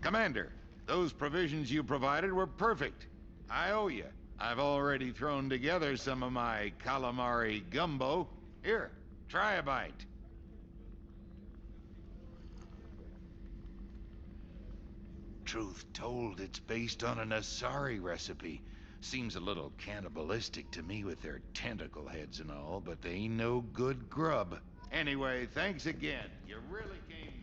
Commander, those provisions you provided were perfect. I owe you. I've already thrown together some of my calamari gumbo. Here, try a bite. Truth told, it's based on an Asari recipe. Seems a little cannibalistic to me with their tentacle heads and all, but they ain't no good grub. Anyway, thanks again. You really came through.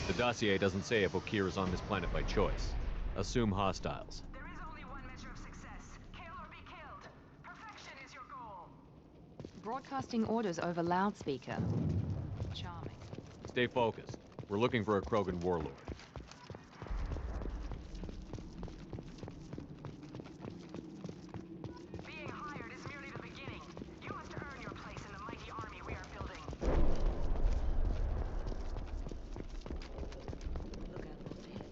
The dossier doesn't say if Okir is on this planet by choice. Assume hostiles. There is only one measure of success. Kill or be killed. Perfection is your goal. Broadcasting orders over loudspeaker. Charming. Stay focused. We're looking for a Krogan warlord. Being hired is merely the beginning. You must earn your place in the mighty army we are building. Look out those hits.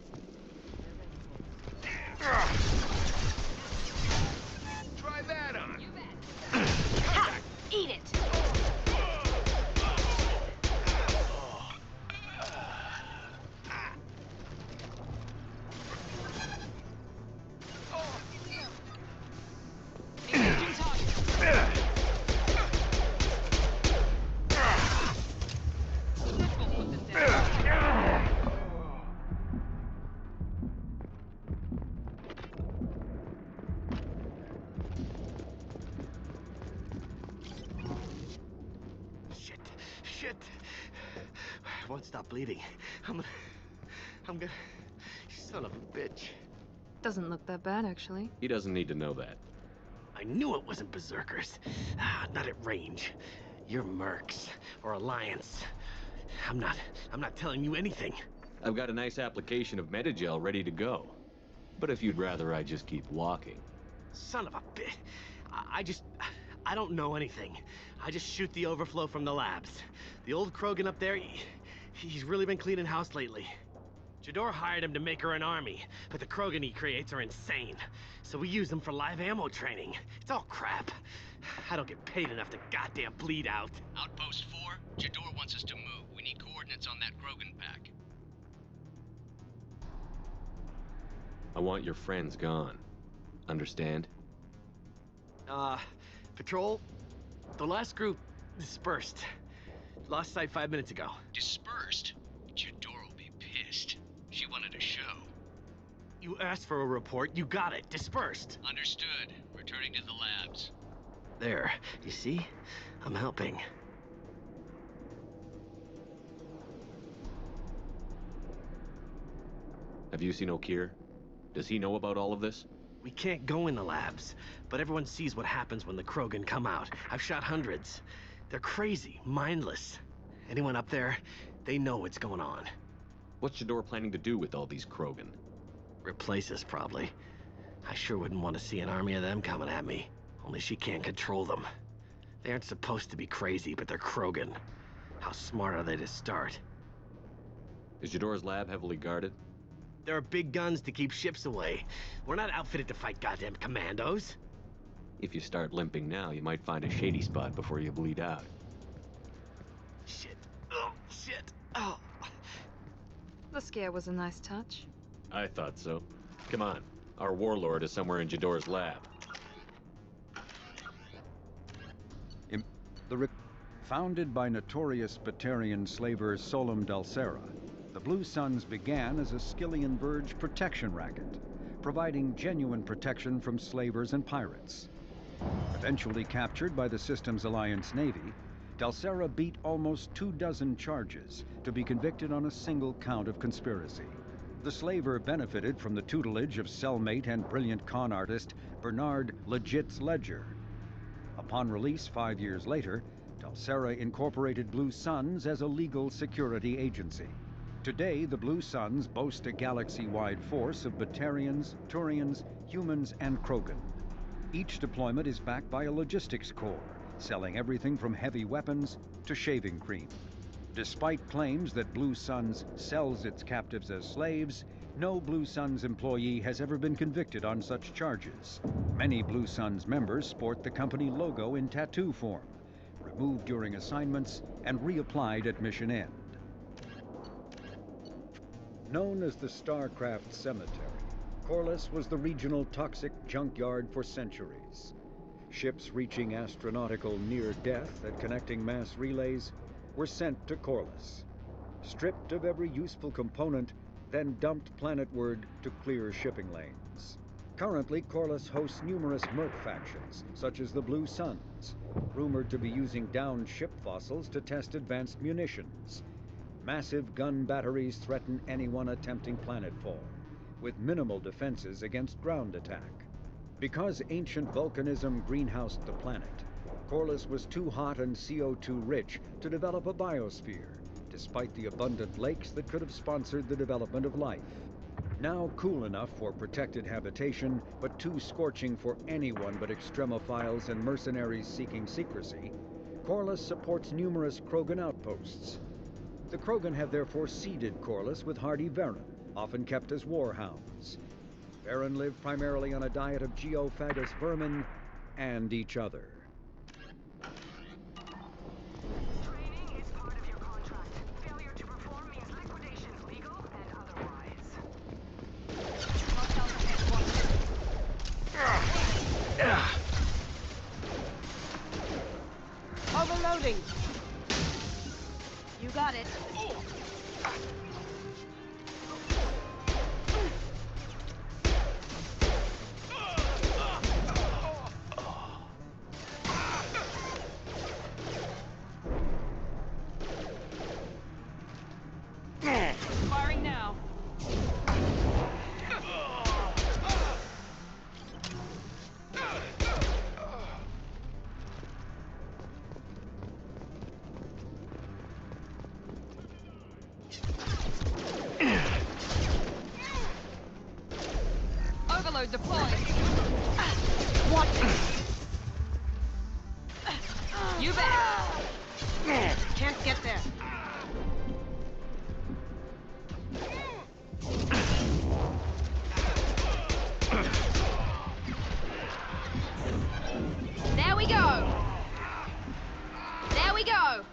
They're ready for it. Try that on. You bet. Ha! Eat it! Engaging target. Shit. I won't stop bleeding. I'm gonna... Son of a bitch. Doesn't look that bad, actually. He doesn't need to know that. I knew it wasn't berserkers. Not at range. You're mercs or Alliance. I'm not telling you anything. I've got a nice application of Metagel ready to go. But if you'd rather I just keep walking. Son of a bitch. I don't know anything. I just shoot the overflow from the labs. The old Krogan up there, he's really been cleaning house lately. Jador hired him to make her an army, but the Krogan he creates are insane. So we use them for live ammo training. It's all crap. I don't get paid enough to goddamn bleed out. Outpost 4, Jador wants us to move. We need coordinates on that Krogan pack. I want your friends gone. Understand? Patrol, the last group dispersed. Lost sight 5 minutes ago. Dispersed? Jador will be pissed. She wanted a show. You asked for a report, you got it. Dispersed. Understood. Returning to the labs. There, you see? I'm helping. Have you seen Okir? Does he know about all of this? We can't go in the labs, but everyone sees what happens when the Krogan come out. I've shot hundreds. They're crazy, mindless. Anyone up there, they know what's going on. What's Jador planning to do with all these Krogan? Replace us, probably. I sure wouldn't want to see an army of them coming at me. Only she can't control them. They aren't supposed to be crazy, but they're Krogan. How smart are they to start? Is Jador's lab heavily guarded? There are big guns to keep ships away. We're not outfitted to fight goddamn commandos. If you start limping now, you might find a shady spot before you bleed out. Shit. Oh, shit. Oh. The scare was a nice touch. I thought so. Come on. Our warlord is somewhere in Jador's lab. Founded by notorious Batarian slaver Solum Dalsera, the Blue Suns began as a Skillian Verge protection racket, providing genuine protection from slavers and pirates. Eventually captured by the Systems Alliance Navy, Dalsera beat almost 24 charges to be convicted on a single count of conspiracy. The slaver benefited from the tutelage of cellmate and brilliant con artist Bernard Legit's Ledger. Upon release 5 years later, Dalsera incorporated Blue Suns as a legal security agency. Today, the Blue Suns boast a galaxy-wide force of Batarians, Turians, humans, and Krogan. Each deployment is backed by a logistics corps, selling everything from heavy weapons to shaving cream. Despite claims that Blue Suns sells its captives as slaves, no Blue Suns employee has ever been convicted on such charges. Many Blue Suns members sport the company logo in tattoo form, removed during assignments and reapplied at mission end. Known as the Starcraft Cemetery, Corliss was the regional toxic junkyard for centuries. Ships reaching astronautical near-death at connecting mass relays were sent to Corliss, stripped of every useful component, then dumped planetward to clear shipping lanes. Currently, Corliss hosts numerous merc factions, such as the Blue Suns, rumored to be using downed ship fossils to test advanced munitions. Massive gun batteries threaten anyone attempting planetfall, with minimal defenses against ground attack. Because ancient volcanism greenhoused the planet, Corliss was too hot and CO2 rich to develop a biosphere, despite the abundant lakes that could have sponsored the development of life. Now cool enough for protected habitation, but too scorching for anyone but extremophiles and mercenaries seeking secrecy, Corliss supports numerous Krogan outposts. The Krogan have therefore seeded Corliss with hardy Varen, often kept as warhounds. Varen live primarily on a diet of geophagous vermin and each other. Training is part of your contract. Failure to perform means liquidation, legal and otherwise. Overloading! You got it. Firing now. Overload deployed. What? You bet. Can't get there. There we go. There we go.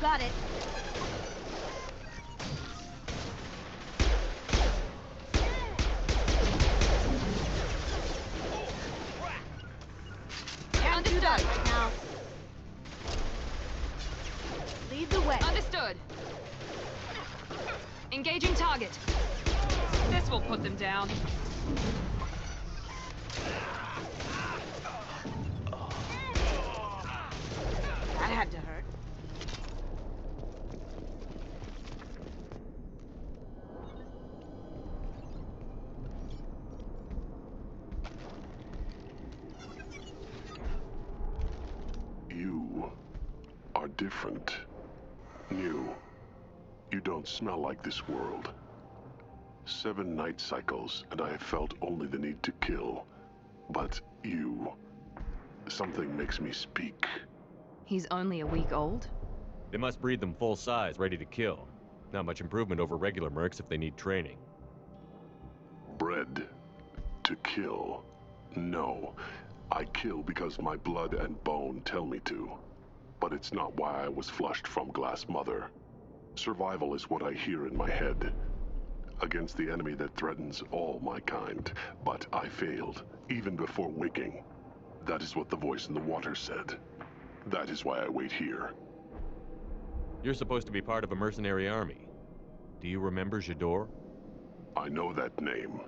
got it. Can't do that right now. Lead the way. Understood. Engaging target. This will put them down. That had to hurt. You are different. New. You don't smell like this world. 7 night cycles, and I have felt only the need to kill. But you... something makes me speak. He's only a week old? They must breed them full size, ready to kill. Not much improvement over regular mercs if they need training. Bred to kill. No. I kill because my blood and bone tell me to. But it's not why I was flushed from Glass Mother. Survival is what I hear in my head. Against the enemy that threatens all my kind. But I failed, even before waking. That is what the voice in the water said. That is why I wait here. You're supposed to be part of a mercenary army. Do you remember J'dor? I know that name.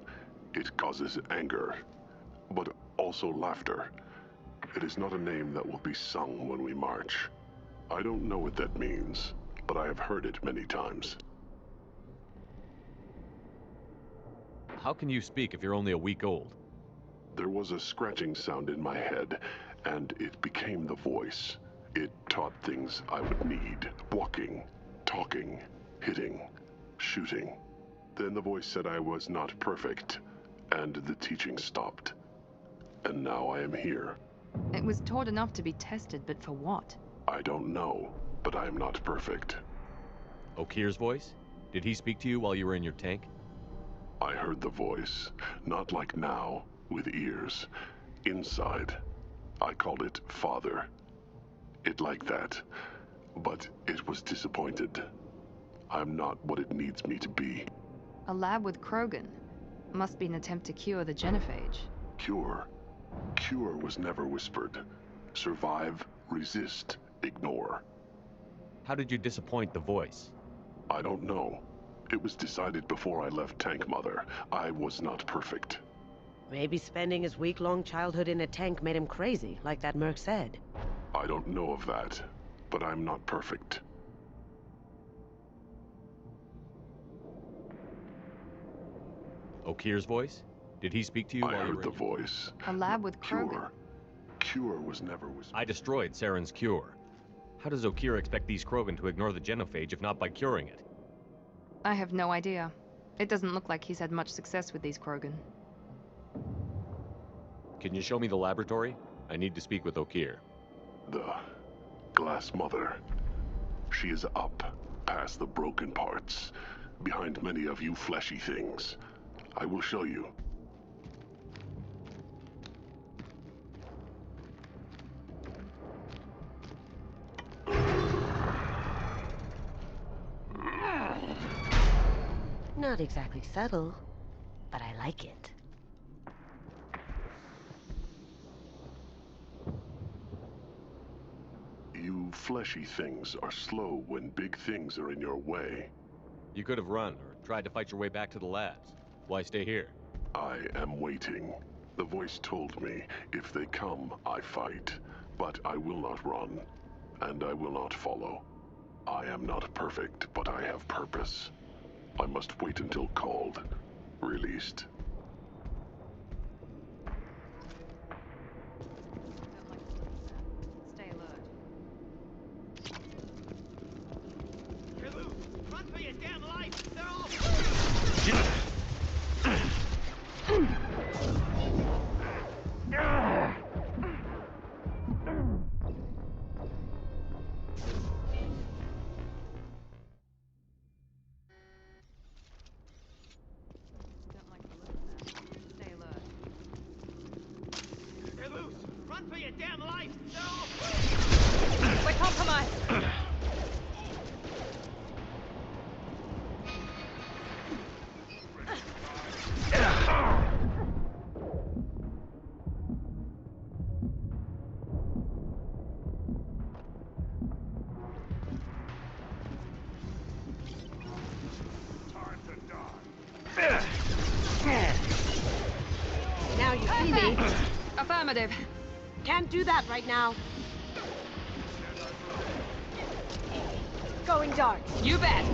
It causes anger, but also laughter. It is not a name that will be sung when we march. I don't know what that means, but I have heard it many times. How can you speak if you're only a week old? There was a scratching sound in my head, and it became the voice. It taught things I would need. Walking, talking, hitting, shooting. Then the voice said I was not perfect, and the teaching stopped. And now I am here. It was taught enough to be tested, but for what? I don't know, but I am not perfect. Okir's voice? Did he speak to you while you were in your tank? I heard the voice, not like now, with ears. Inside. I called it Father. It like that, but it was disappointed. I'm not what it needs me to be. A lab with Krogan. Must be an attempt to cure the genophage. Cure. Cure was never whispered. Survive, resist, ignore. How did you disappoint the voice? I don't know. It was decided before I left Tank Mother. I was not perfect. Maybe spending his week-long childhood in a tank made him crazy, like that merc said. I don't know of that, but I'm not perfect. Okir's voice? Did he speak to you I while you heard were the in your... voice. A lab with Krogan. Cure. Cure was never whispered. I destroyed Saren's cure. How does Okir expect these Krogan to ignore the genophage if not by curing it? I have no idea. It doesn't look like he's had much success with these Krogan. Can you show me the laboratory? I need to speak with Okir. The Glass Mother. She is up, past the broken parts, behind many of you fleshy things. I will show you. Not exactly subtle, but I like it. You fleshy things are slow when big things are in your way. You could have run or tried to fight your way back to the labs. Why stay here? I am waiting. The voice told me, if they come, I fight. But I will not run, and I will not follow. I am not perfect, but I have purpose. I must wait until called, released. Stay alert. You're loose! Run for your damn life! They're all... Don't like the look of them. Stay alert. They're loose! Run for your damn life! They're all... We're compromised! Affirmative. Can't do that right now. Going dark. You bet.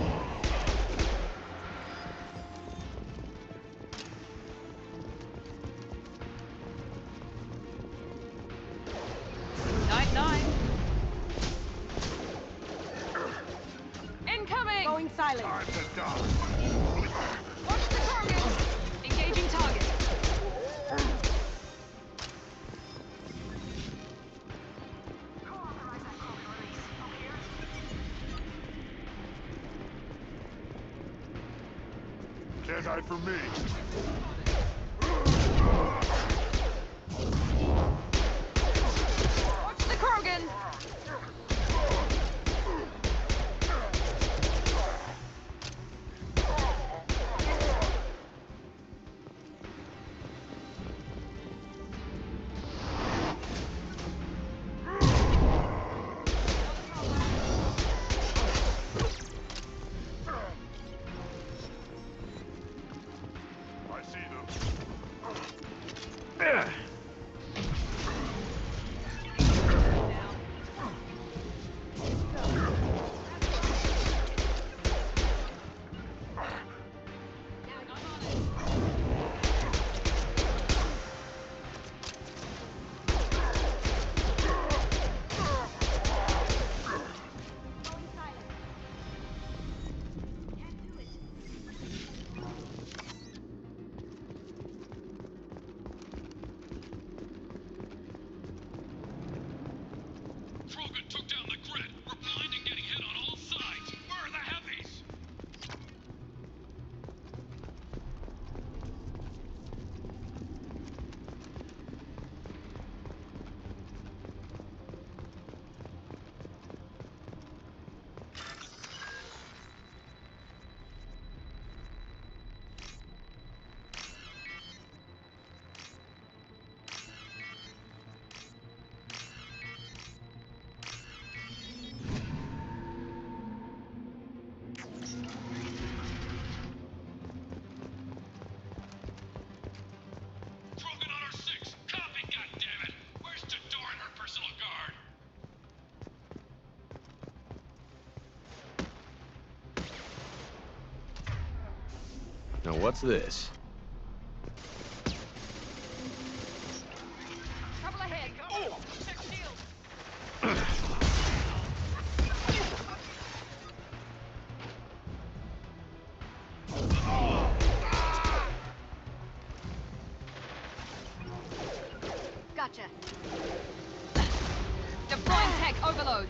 Night. Incoming! Going silent. Time to die. Watch the target! Engaging target. Co-authorize that Krogan release. Over here. Can't hide from me. Watch the Krogan! I see them. Krogan took down the grid. We're blind and getting hit on all sides. Where are the heavies? Krogan on our 6. Copy, goddammit. Where's Jador and her personal guard? Now what's this? Trouble ahead. Oh! Check shield. Gotcha. Deploying tech overload.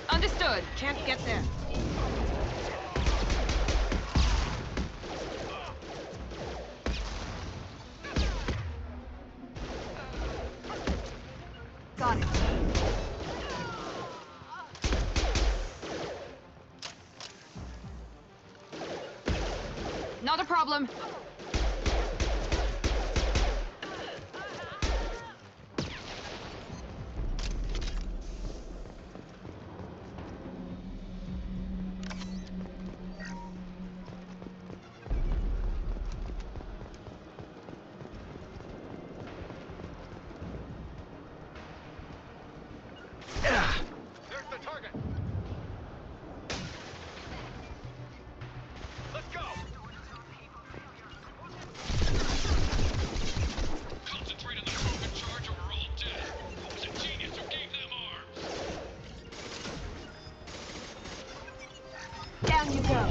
Understood. Can't get there. Got it. Not a problem. There's the target. Let's go. Concentrate on the Krogan charge or we're all dead. Who was a genius who gave them arms? Down you go.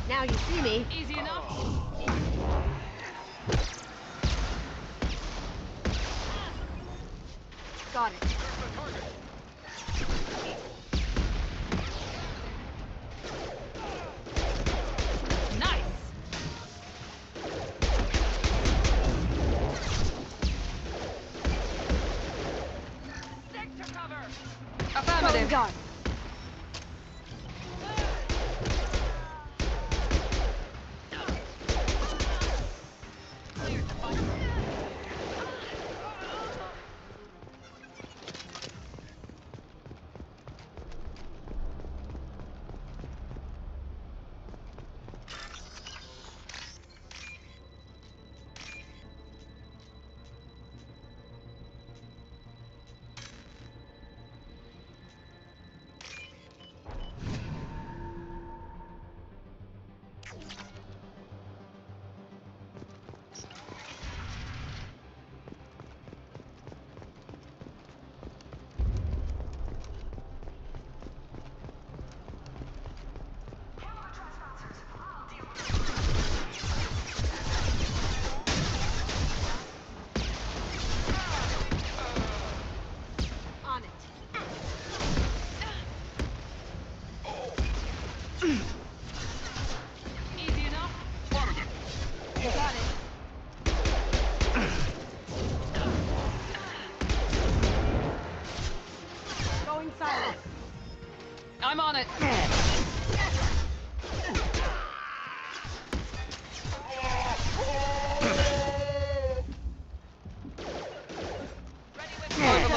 Now you see me. Easy enough. Got it. There's the target. Nice. Sector cover. Going Affirmative. dark.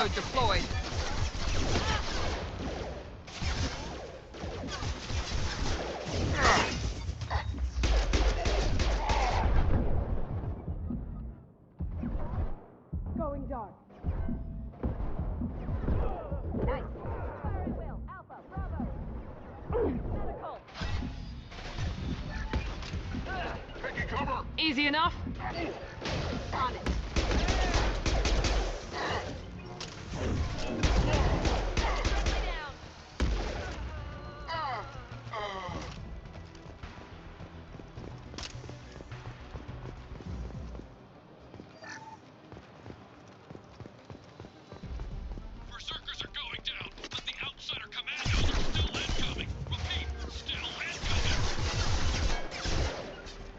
Payload deployed. Going dark. Nice. Firing wheel. Alpha. Bravo. Medical. Taking cover! Easy enough? On it. Berserkers are going down, but the outsider commandos are still incoming. Repeat, still incoming.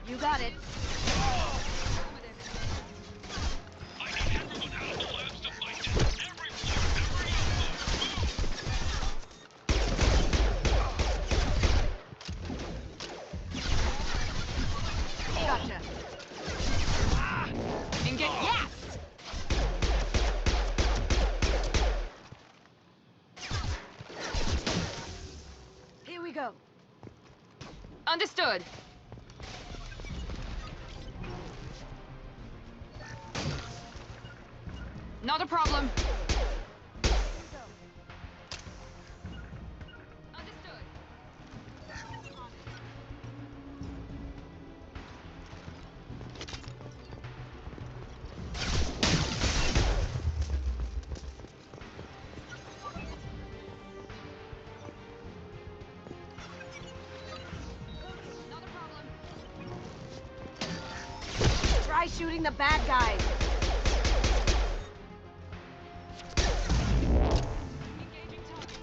You got it. I need everyone out of the labs to fight this. Every floor, every Gotcha. Engage. Yes! Here we go. Understood. Not a problem. Understood. Not a problem. Try shooting the bad guys. Engaging target.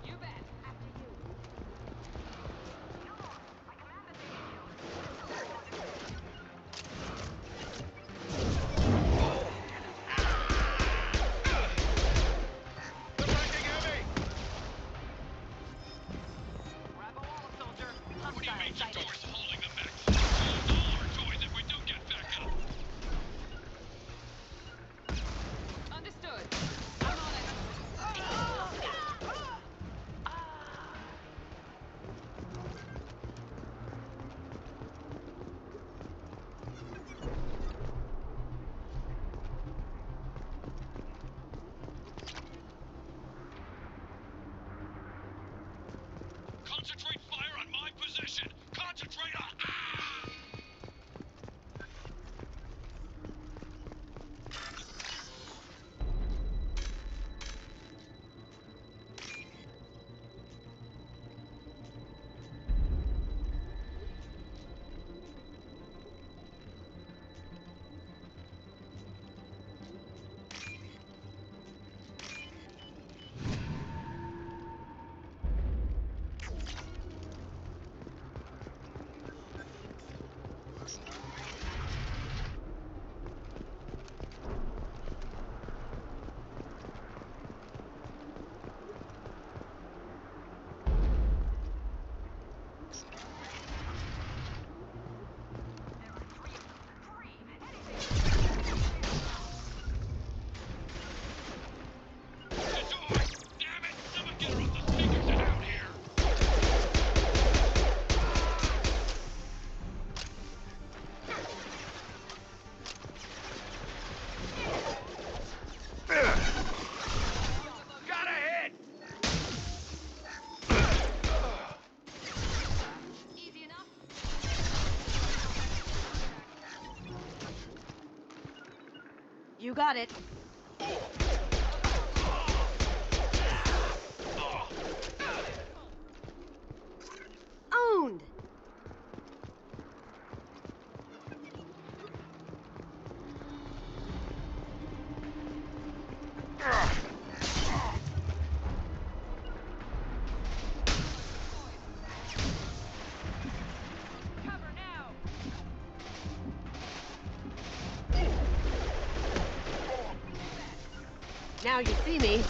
You bet. After you. What do you mean Jador's holding them back? We'll lose all our toys if we don't get back up. Understood. I'm on it. Concentrate fire on my position. Concentrate on... Damn it! Someone get her off the speakers and out here! Got a hit! Easy enough. You got it. Owned. Cover now. Now you see me.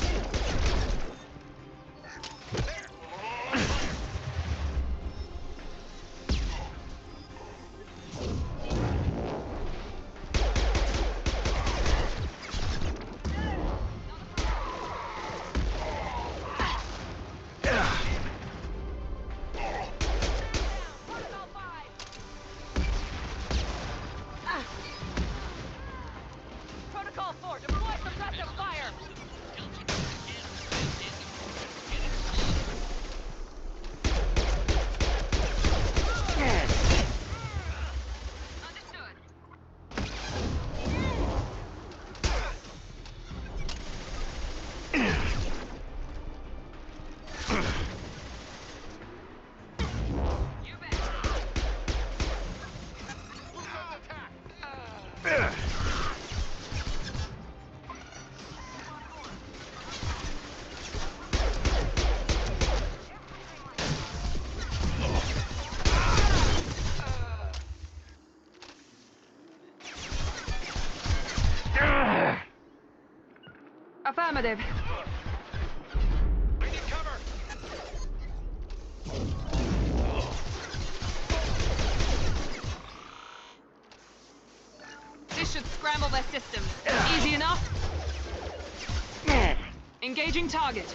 Affirmative. I need cover! This should scramble their systems. Easy enough. Engaging target.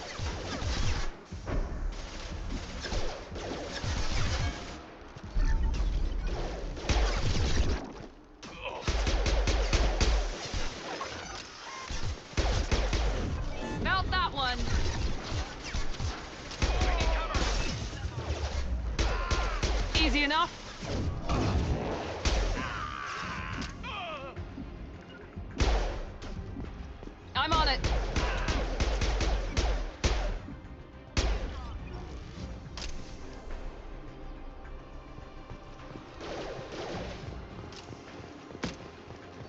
Melt that one. Easy enough. I'm on it.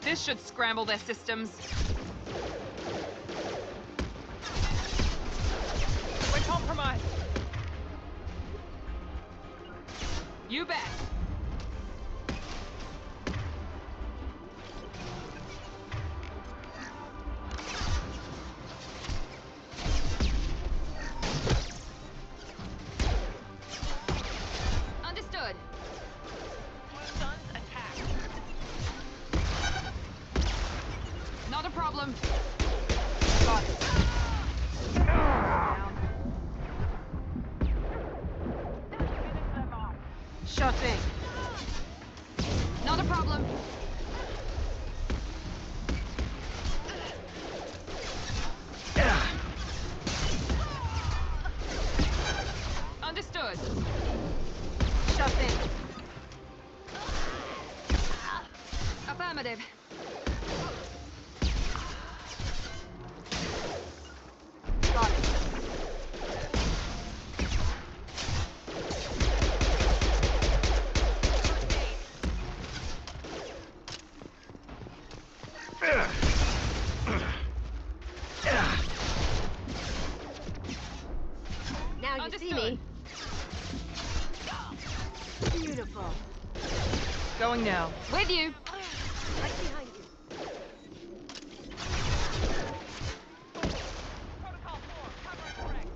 This should scramble their systems. We're compromised. You bet. Understood. Sons attack. Not a problem. Got it. Down. Sure thing. Not a problem. Understood. Sure thing. Affirmative. Got it. Now you Understood. see me. Beautiful. Going now. With you. Right behind you. Protocol 4, covering correct.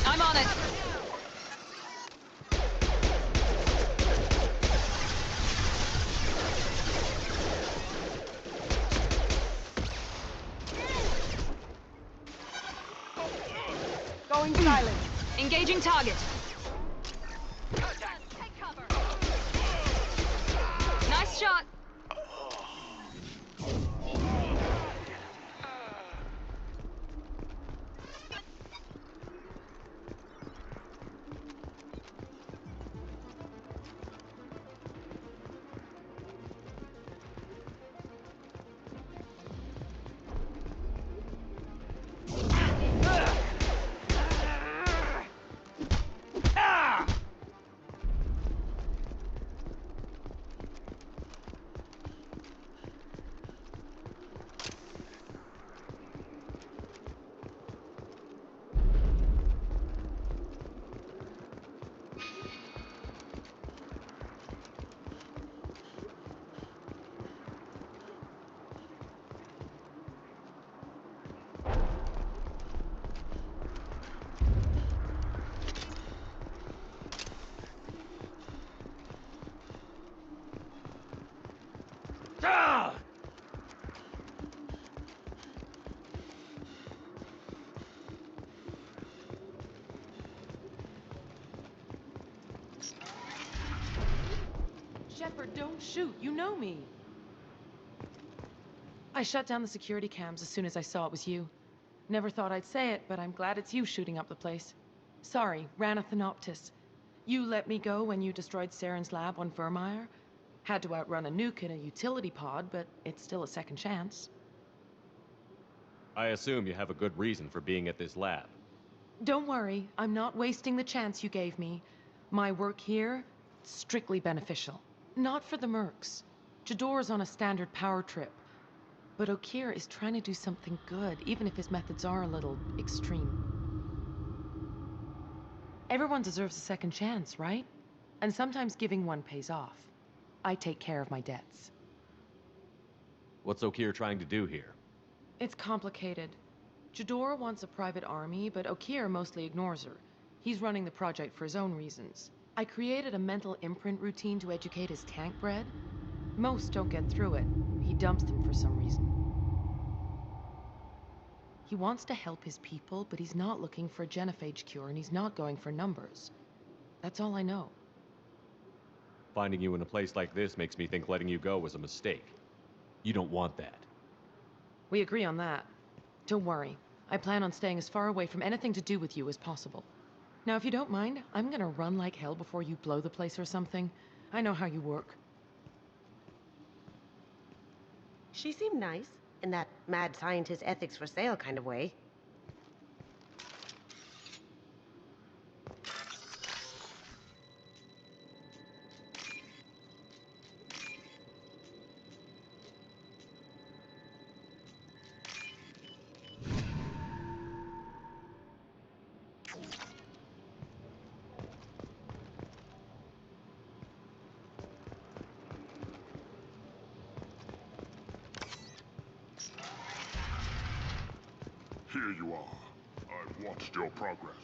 I'm on it. Going silent. Engaging target. Take cover. Nice shot. Shepard, don't shoot. You know me. I shut down the security cams as soon as I saw it was you. Never thought I'd say it, but I'm glad it's you shooting up the place. Sorry, ran a Thanoptis. You let me go when you destroyed Saren's lab on Vermeer. Had to outrun a nuke in a utility pod, but it's still a second chance. I assume you have a good reason for being at this lab. Don't worry, I'm not wasting the chance you gave me. My work here, strictly beneficial. Not for the mercs. Jador's on a standard power trip. But Okeer is trying to do something good, even if his methods are a little extreme. Everyone deserves a second chance, right? And sometimes giving one pays off. I take care of my debts. What's Okeer trying to do here? It's complicated. Jador wants a private army, but Okeer mostly ignores her. He's running the project for his own reasons. I created a mental imprint routine to educate his tank bred. Most don't get through it. He dumps them for some reason. He wants to help his people, but he's not looking for a genophage cure, and he's not going for numbers. That's all I know. Finding you in a place like this makes me think letting you go was a mistake. You don't want that. We agree on that. Don't worry. I plan on staying as far away from anything to do with you as possible. Now, if you don't mind, I'm gonna run like hell before you blow the place or something. I know how you work. She seemed nice, in that mad scientist ethics for sale kind of way. Here you are. I've watched your progress.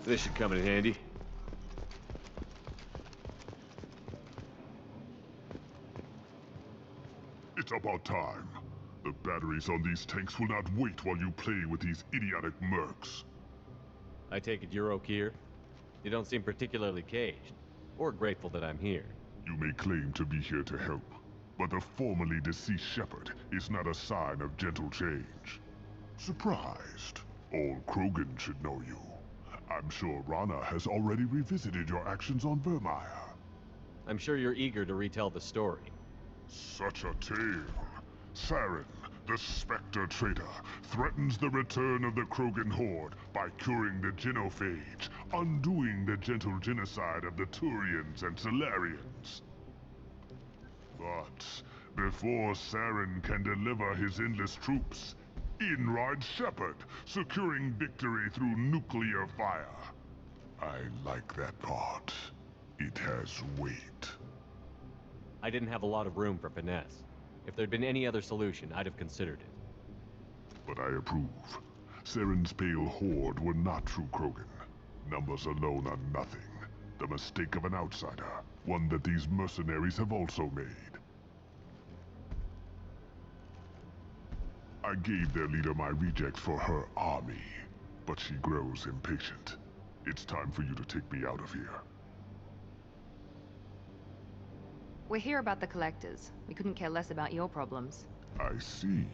This should come in handy. It's about time. The batteries on these tanks will not wait while you play with these idiotic mercs. I take it you're Okeer? You don't seem particularly caged, or grateful that I'm here. You may claim to be here to help, but the formerly deceased Shepherd is not a sign of gentle change. Surprised? All Krogan should know you. I'm sure Rana has already revisited your actions on Vermeer. I'm sure you're eager to retell the story. Such a tale. Saren, the Spectre traitor, threatens the return of the Krogan horde by curing the genophage, undoing the gentle genocide of the Turians and Solarians. But before Saren can deliver his endless troops, in rides Shepard, securing victory through nuclear fire. I like that part. It has weight. I didn't have a lot of room for finesse. If there'd been any other solution, I'd have considered it. But I approve. Saren's pale horde were not true Krogan. Numbers alone are nothing. The mistake of an outsider, one that these mercenaries have also made. I gave their leader my rejects for her army, but she grows impatient. It's time for you to take me out of here. We're here about the collectors. We couldn't care less about your problems. I see.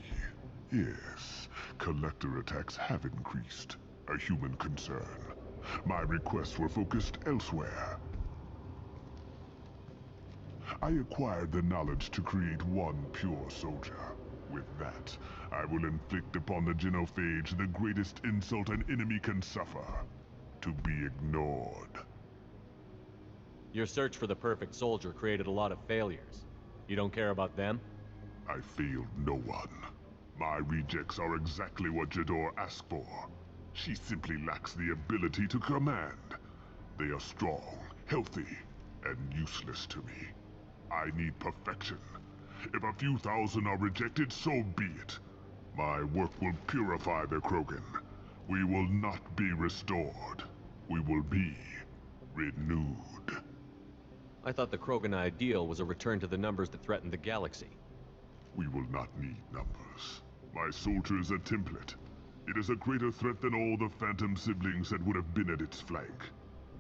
Yes, collector attacks have increased. A human concern. My requests were focused elsewhere. I acquired the knowledge to create one pure soldier. With that, I will inflict upon the genophage the greatest insult an enemy can suffer. To be ignored. Your search for the perfect soldier created a lot of failures. You don't care about them? I failed no one. My rejects are exactly what Jador asked for. She simply lacks the ability to command. They are strong, healthy, and useless to me. I need perfection. If a few thousand are rejected, so be it. My work will purify the Krogan. We will not be restored. We will be renewed. I thought the Krogan ideal was a return to the numbers that threatened the galaxy. We will not need numbers. My soldier is a template. It is a greater threat than all the Phantom siblings that would have been at its flank.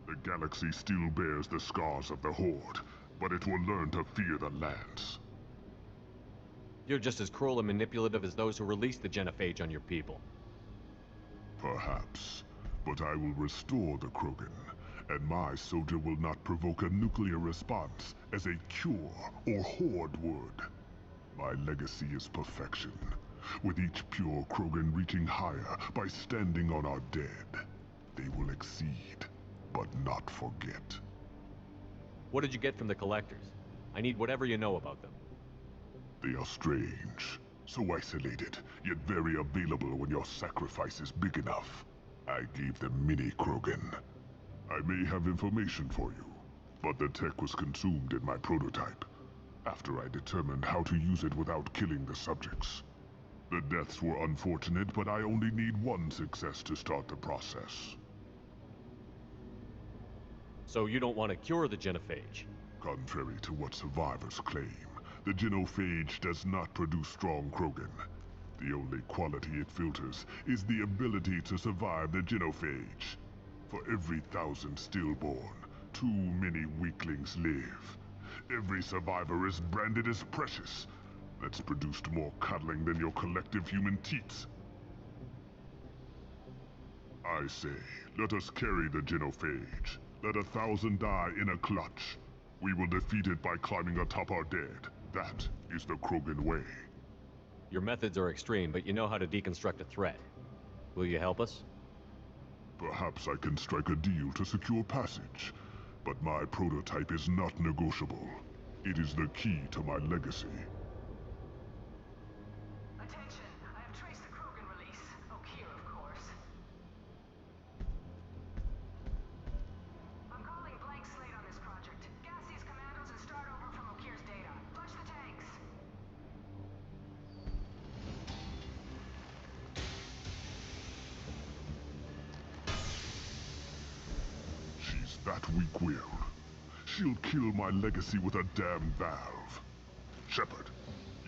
The galaxy still bears the scars of the Horde, but it will learn to fear the Lance. You're just as cruel and manipulative as those who released the genophage on your people. Perhaps, but I will restore the Krogan, and my soldier will not provoke a nuclear response as a cure or Horde would. My legacy is perfection, with each pure Krogan reaching higher by standing on our dead. They will exceed. but not forget. What did you get from the collectors? I need whatever you know about them. They are strange, so isolated, yet very available when your sacrifice is big enough. I gave them mini Krogan. I may have information for you, but the tech was consumed in my prototype, after I determined how to use it without killing the subjects. The deaths were unfortunate, but I only need one success to start the process. So you don't want to cure the genophage? Contrary to what survivors claim, the genophage does not produce strong Krogan. The only quality it filters is the ability to survive the genophage. For every 1,000 stillborn, too many weaklings live. Every survivor is branded as precious. That's produced more cuddling than your collective human teats. I say, let us carry the genophage. Let 1,000 die in a clutch. We will defeat it by climbing atop our dead. That is the Krogan way. Your methods are extreme, but you know how to deconstruct a threat. Will you help us? Perhaps I can strike a deal to secure passage. But my prototype is not negotiable. It is the key to my legacy. Attention, I have traced the Krogan release. Okier, of course. I'm calling blank slate on this project. Gas these commandos and start over from Okier's data. Flush the tanks. She's that weak-willed. She'll kill my legacy with a damn valve. Shepard,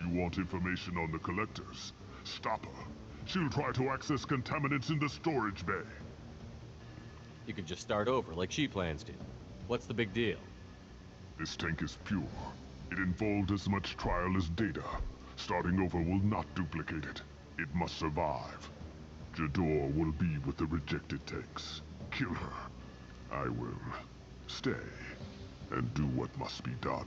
you want information on the collectors? Stop her. She'll try to access contaminants in the storage bay. You could just start over, like she plans to. What's the big deal? This tank is pure. It involved as much trial as data. Starting over will not duplicate it. It must survive. Jador will be with the rejected tanks. Kill her. I will stay and do what must be done.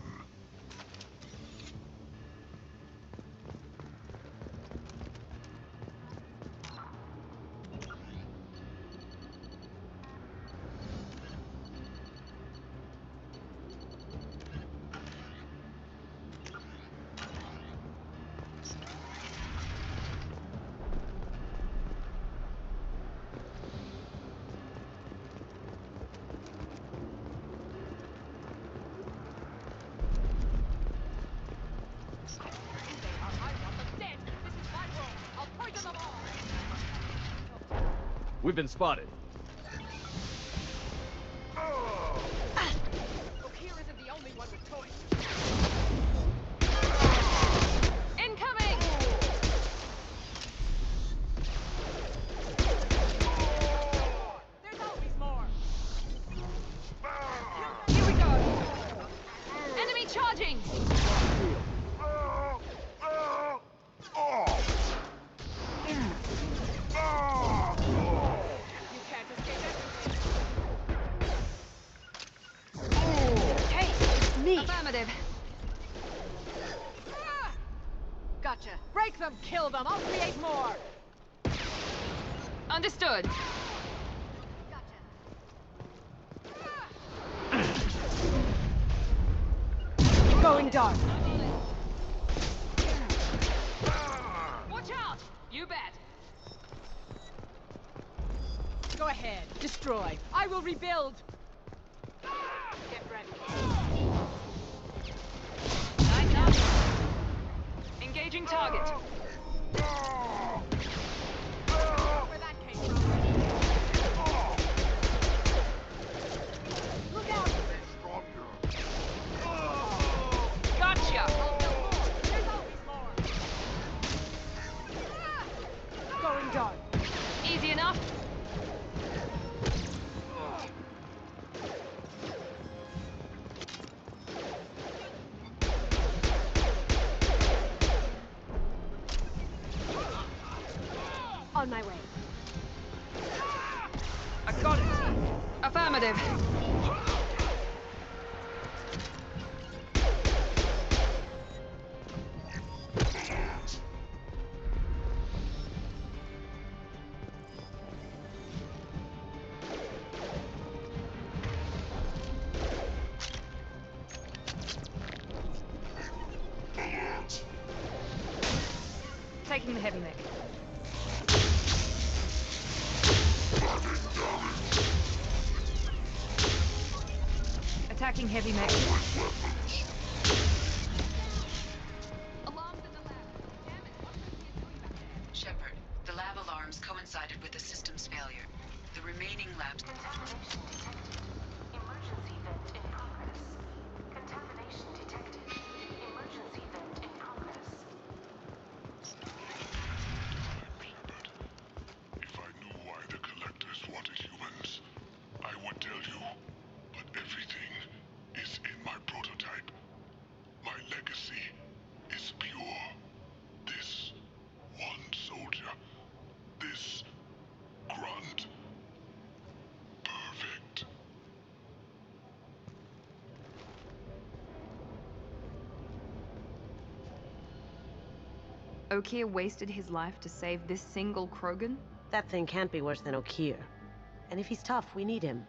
We've been spotted. Okier isn't the only one with toys. Incoming! There's always more. Here we go. Enemy charging! You can't escape everything. Hey, it's me. Affirmative. Gotcha. Break them, kill them. I'll create more. Understood. Going dark. Watch out! You bet. Go ahead. Destroy. I will rebuild. Get ready. Nice up. Engaging target. Where that came from. Look out! Gotcha. There's always more. Going dark. Easy enough. On my way. I got it. Affirmative. Taking the heavy mech. Attacking heavy mech. Shepard, the lab alarms coincided with the system's failure. The remaining labs... Contamination detected. Emergency vent in progress. Contamination detected. Emergency vent in progress. Shepard, if I knew why the Collectors wanted humans, I would tell you. But everything is in my prototype. My legacy is pure. This one soldier. This grunt. Perfect. Okeer wasted his life to save this single Krogan? That thing can't be worse than Okeer. And if he's tough, we need him.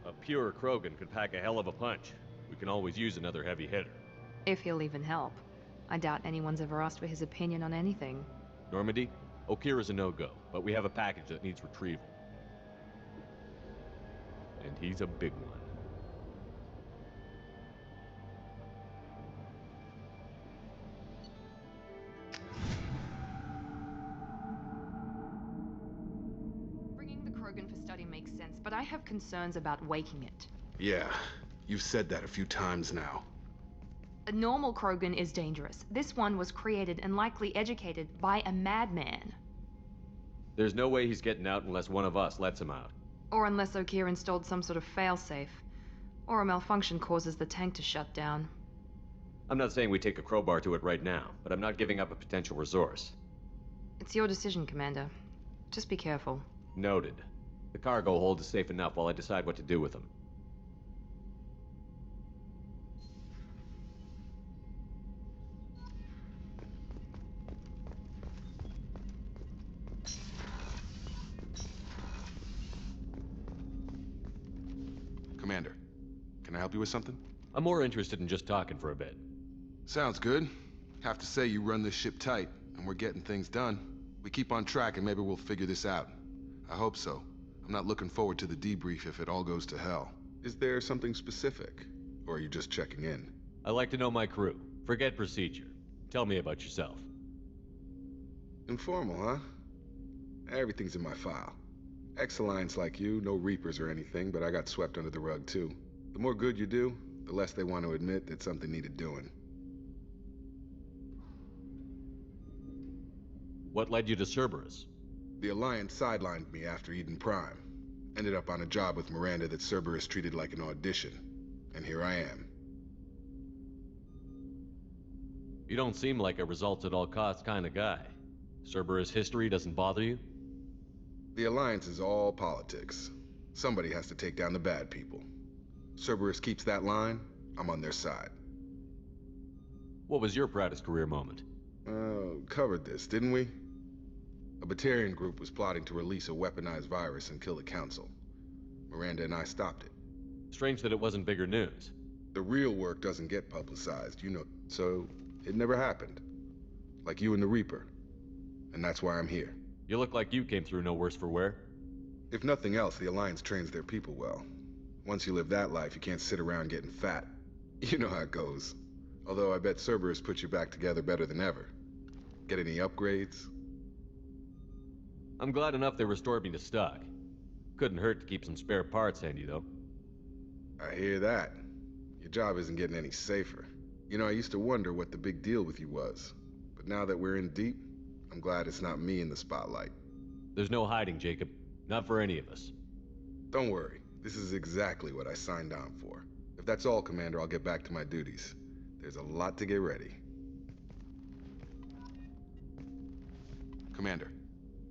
A pure Krogan could pack a hell of a punch. We can always use another heavy hitter. If he'll even help. I doubt anyone's ever asked for his opinion on anything. Normandy, Okeer is a no-go, but we have a package that needs retrieval. And he's a big one. Bringing the Krogan for study makes sense, but I have concerns about waking it. Yeah, you've said that a few times now. A normal Krogan is dangerous. This one was created and likely educated by a madman. There's no way he's getting out unless one of us lets him out. Or unless Okeer installed some sort of failsafe. Or a malfunction causes the tank to shut down. I'm not saying we take a crowbar to it right now, but I'm not giving up a potential resource. It's your decision, Commander. Just be careful. Noted. The cargo hold is safe enough while I decide what to do with them. Commander, can I help you with something? I'm more interested in just talking for a bit. Sounds good. Have to say you run this ship tight, and we're getting things done. We keep on track and maybe we'll figure this out. I hope so. I'm not looking forward to the debrief if it all goes to hell. Is there something specific? Or are you just checking in? I like to know my crew. Forget procedure. Tell me about yourself. Informal, huh? Everything's in my file. Ex-Alliance like you, no Reapers or anything, but I got swept under the rug too. The more good you do, the less they want to admit that something needed doing. What led you to Cerberus? The Alliance sidelined me after Eden Prime. Ended up on a job with Miranda that Cerberus treated like an audition. And here I am. You don't seem like a results-at-all-costs kind of guy. Cerberus history doesn't bother you? The Alliance is all politics. Somebody has to take down the bad people. Cerberus keeps that line, I'm on their side. What was your proudest career moment? Covered this, didn't we? A Batarian group was plotting to release a weaponized virus and kill the Council. Miranda and I stopped it. Strange that it wasn't bigger news. The real work doesn't get publicized, you know, so it never happened. Like you and the Reaper. And that's why I'm here. You look like you came through no worse for wear. If nothing else, the Alliance trains their people well. Once you live that life, you can't sit around getting fat. You know how it goes. Although I bet Cerberus put you back together better than ever. Get any upgrades? I'm glad enough they restored me to stock. Couldn't hurt to keep some spare parts handy, though. I hear that. Your job isn't getting any safer. You know, I used to wonder what the big deal with you was. But now that we're in deep, I'm glad it's not me in the spotlight. There's no hiding, Jacob. Not for any of us. Don't worry. This is exactly what I signed on for. If that's all, Commander, I'll get back to my duties. There's a lot to get ready. Commander,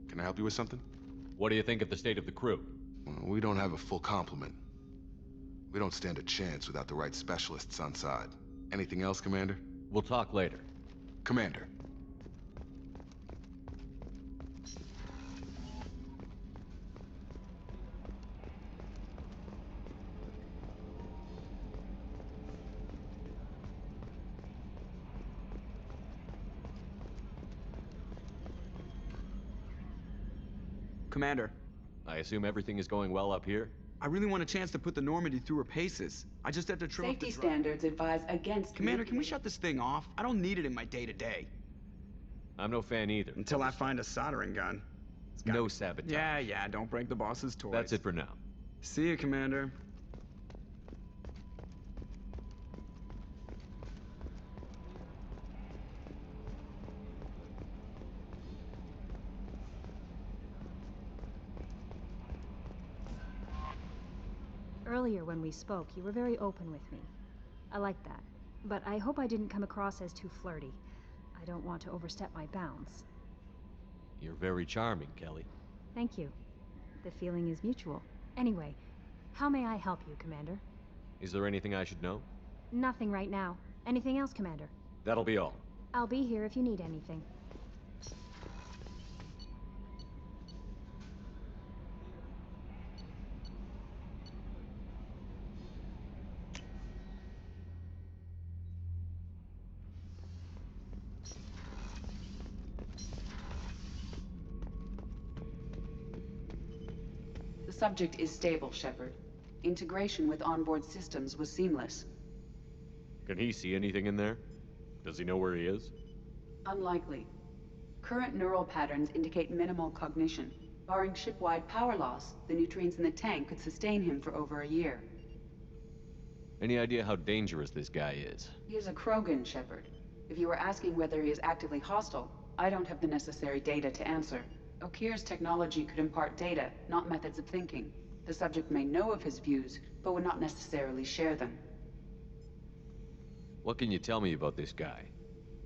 can I help you with something? What do you think of the state of the crew? We don't have a full complement. We don't stand a chance without the right specialists on side. Anything else, Commander? We'll talk later. Commander. Commander. I assume everything is going well up here? I really want a chance to put the Normandy through her paces. I just have to trim up the Safety standards advise against... Commander, can we shut this thing off? I don't need it in my day-to-day. I'm no fan either. Until I find a soldering gun. No sabotage. Yeah, don't break the boss's toys. That's it for now. See you, Commander. Earlier when we spoke, you were very open with me. I like that. But I hope I didn't come across as too flirty. I don't want to overstep my bounds. You're very charming, Kelly. Thank you. The feeling is mutual. Anyway, how may I help you, Commander? Is there anything I should know? Nothing right now. Anything else, Commander? That'll be all. I'll be here if you need anything. The subject is stable, Shepard. Integration with onboard systems was seamless. Can he see anything in there? Does he know where he is? Unlikely. Current neural patterns indicate minimal cognition. Barring ship-wide power loss, the nutrients in the tank could sustain him for over a year. Any idea how dangerous this guy is? He is a Krogan, Shepard. If you were asking whether he is actively hostile, I don't have the necessary data to answer. Okeer's technology could impart data, not methods of thinking. The subject may know of his views, but would not necessarily share them. What can you tell me about this guy?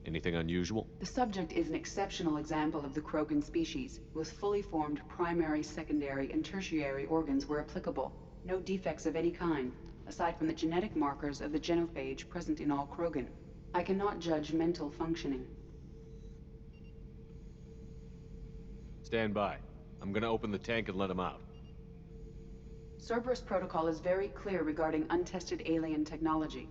Anything unusual? The subject is an exceptional example of the Krogan species, with fully formed primary, secondary, and tertiary organs where applicable. No defects of any kind, aside from the genetic markers of the genophage present in all Krogan. I cannot judge mental functioning. Stand by. I'm gonna open the tank and let him out. Cerberus protocol is very clear regarding untested alien technology.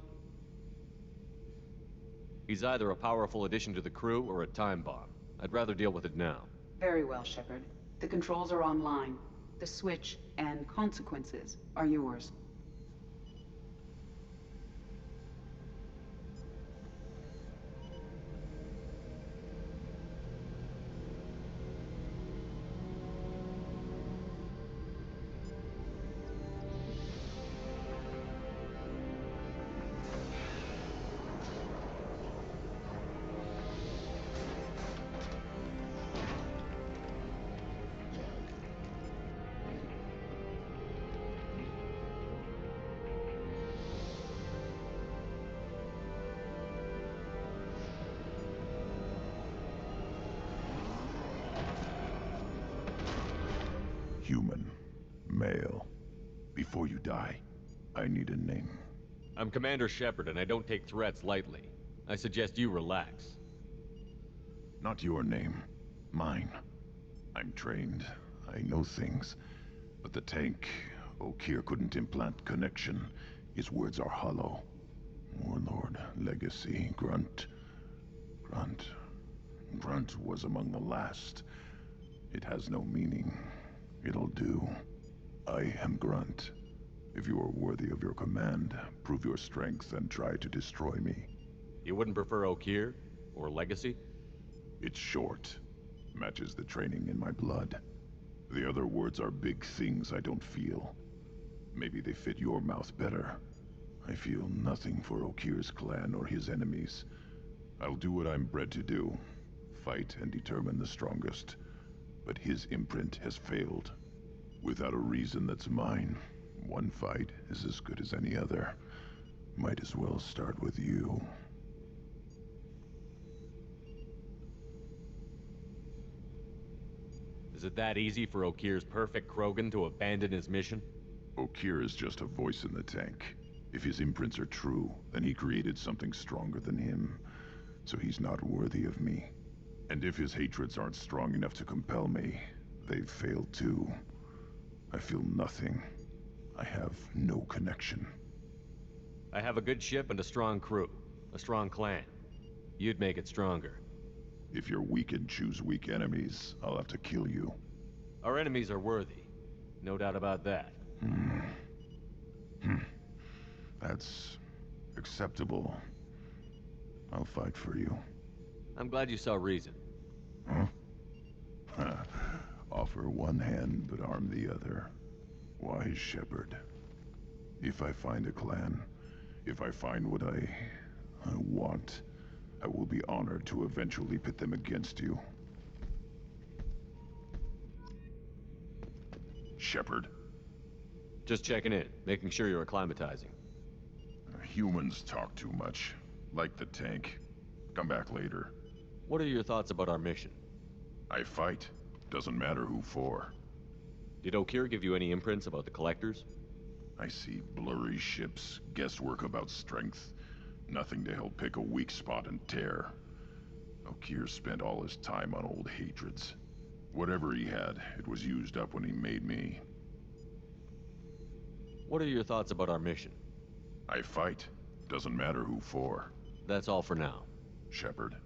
He's either a powerful addition to the crew or a time bomb. I'd rather deal with it now. Very well, Shepard. The controls are online. The switch and consequences are yours. Human. Male. Before you die, I need a name. I'm Commandershepard, and I don't take threats lightly. I suggest you relax. Not your name. Mine. I'm trained. I know things. But the tank, Okeer couldn't implant connection. His words are hollow. Warlord, legacy, grunt. Grunt was among the last. It has no meaning. It'll do. I am Grunt. If you are worthy of your command, prove your strength and try to destroy me. You wouldn't prefer Okeer? Or legacy? It's short. Matches the training in my blood. The other words are big things I don't feel. Maybe they fit your mouth better. I feel nothing for Okeer's clan or his enemies. I'll do what I'm bred to do. Fight and determine the strongest. But his imprint has failed. Without a reason that's mine, one fight is as good as any other. Might as well start with you. Is it that easy for Okeer's perfect Krogan to abandon his mission? Okeer is just a voice in the tank. If his imprints are true, then he created something stronger than him. So he's not worthy of me. And if his hatreds aren't strong enough to compel me, they've failed too. I feel nothing. I have no connection. I have a good ship and a strong crew. A strong clan. You'd make it stronger. If you're weak and choose weak enemies, I'll have to kill you. Our enemies are worthy. No doubt about that. That's acceptable. I'll fight for you. I'm glad you saw reason. Huh? Offer one hand, but arm the other. Wise shepherd. If I find a clan, if I find what I want, I will be honored to eventually pit them against you. Shepherd. Just checking in, making sure you're acclimatizing. Humans talk too much. Like the tank. Come back later. What are your thoughts about our mission? I fight. Doesn't matter who for. Did Okir give you any imprints about the Collectors? I see blurry ships, guesswork about strength. Nothing to help pick a weak spot and tear. Okir spent all his time on old hatreds. Whatever he had, it was used up when he made me. What are your thoughts about our mission? I fight. Doesn't matter who for. That's all for now. Shepherd.